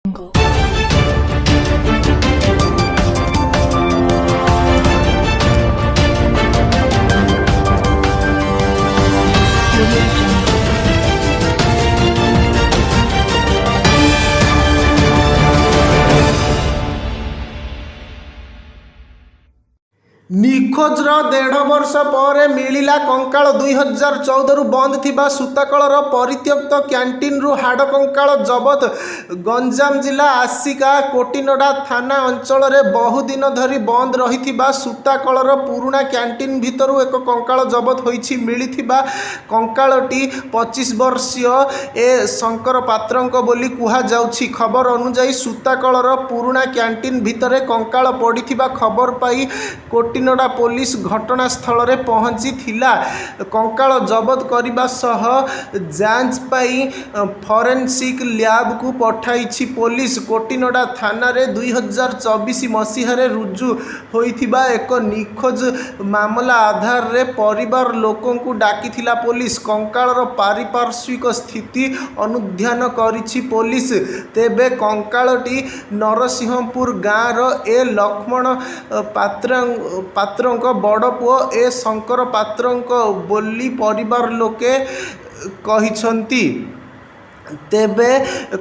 Jungle. Audio Jungle. ନିଖୋଜର 1.5 ବର୍ଷ ପରେ ମିଳିଲା କଙ୍କାଳ। 2014ରୁ ବନ୍ଦ ଥିବା ସୂତାକଳର ପରିତ୍ୟକ୍ତ କ୍ୟାଣ୍ଟିନ୍ରୁ ହାଡ଼ କଙ୍କାଳ ଜବତ। ଗଞ୍ଜାମ ଜିଲ୍ଲା ଆସିକା କୋଟିନଡ଼ା ଥାନା ଅଞ୍ଚଳରେ ବହୁଦିନ ଧରି ବନ୍ଦ ରହିଥିବା ସୂତାକଳର ପୁରୁଣା କ୍ୟାଣ୍ଟିନ୍ ଭିତରୁ ଏକ କଙ୍କାଳ ଜବତ ହୋଇଛି। ମିଳିଥିବା କଙ୍କାଳଟି 25 ବର୍ଷୀୟ ଏ ଶଙ୍କର ପାତ୍ରଙ୍କ ବୋଲି କୁହାଯାଉଛି। ଖବର ଅନୁଯାୟୀ ସୂତାକଳର ପୁରୁଣା କ୍ୟାଣ୍ଟିନ୍ ଭିତରେ କଙ୍କାଳ ପଡ଼ିଥିବା ଖବର ପାଇ କୋଟିନଡ଼ା ପୋଲିସ ଘଟଣାସ୍ଥଳରେ ପହଞ୍ଚିଥିଲା। କଙ୍କାଳ ଜବତ କରିବା ସହ ଯାଞ୍ଚ ପାଇଁ ଫରେନ୍ସିକ୍ ଲ୍ୟାବକୁ ପଠାଇଛି ପୋଲିସ। କୋଟିନଡ଼ା ଥାନାରେ 2024 ମସିହାରେ ରୁଜୁ ହୋଇଥିବା ଏକ ନିଖୋଜ ମାମଲା ଆଧାରରେ ପରିବାର ଲୋକଙ୍କୁ ଡାକିଥିଲା ପୋଲିସ। କଙ୍କାଳର ପାରିପାର୍ଶ୍ୱିକ ସ୍ଥିତି ଅନୁଧ୍ୟାନ କରିଛି ପୋଲିସ। ତେବେ କଙ୍କାଳଟି ନରସିଂହପୁର ଗାଁର ଏ ଲକ୍ଷ୍ମଣ ପାତ୍ରଙ୍କ ବଡ଼ ପୁଅ ଏ ଶଙ୍କର ପାତ୍ରଙ୍କ ବୋଲି ପରିବାର ଲୋକେ କହିଛନ୍ତି। ତେବେ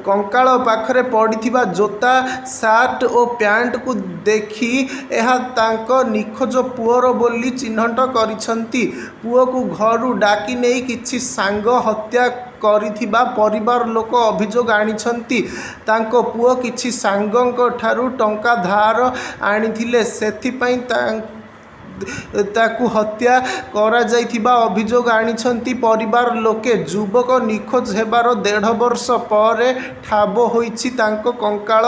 କଙ୍କାଳ ପାଖରେ ପଡ଼ିଥିବା ଜୋତା, ସାର୍ଟ ଓ ପ୍ୟାଣ୍ଟକୁ ଦେଖି ଏହା ତାଙ୍କ ନିଖୋଜ ପୁଅର ବୋଲି ଚିହ୍ନଟ କରିଛନ୍ତି। ପୁଅକୁ ଘରୁ ଡାକି ନେଇ କିଛି ସାଙ୍ଗ ହତ୍ୟା କରିଥିବା ପରିବାର ଲୋକ ଅଭିଯୋଗ ଆଣିଛନ୍ତି। ତାଙ୍କ ପୁଅ କିଛି ସାଙ୍ଗଙ୍କ ଠାରୁ ଟଙ୍କା ଧାର ଆଣିଥିଲେ, ସେଥିପାଇଁ ତାକୁ ହତ୍ୟା କରାଯାଇଥିବା ଅଭିଯୋଗ ଆଣିଛନ୍ତି ପରିବାର ଲୋକେ। ଯୁବକ ନିଖୋଜ ହେବାର 1.5 ବର୍ଷ ପରେ ଠାବ ହୋଇଛି ତାଙ୍କ କଙ୍କାଳ।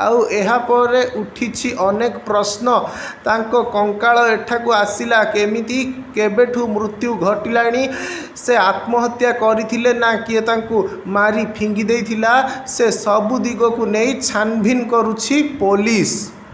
ଆଉ ଏହାପରେ ଉଠିଛି ଅନେକ ପ୍ରଶ୍ନ। ତାଙ୍କ କଙ୍କାଳ ଏଠାକୁ ଆସିଲା କେମିତି? କେବେଠୁ ମୃତ୍ୟୁ ଘଟିଲାଣି? ସେ ଆତ୍ମହତ୍ୟା କରିଥିଲେ ନା କିଏ ତାଙ୍କୁ ମାରି ଫିଙ୍ଗି ଦେଇଥିଲା? ସେ ସବୁ ଦିଗକୁ ନେଇ ଛାନଭିନ୍ କରୁଛି ପୋଲିସ।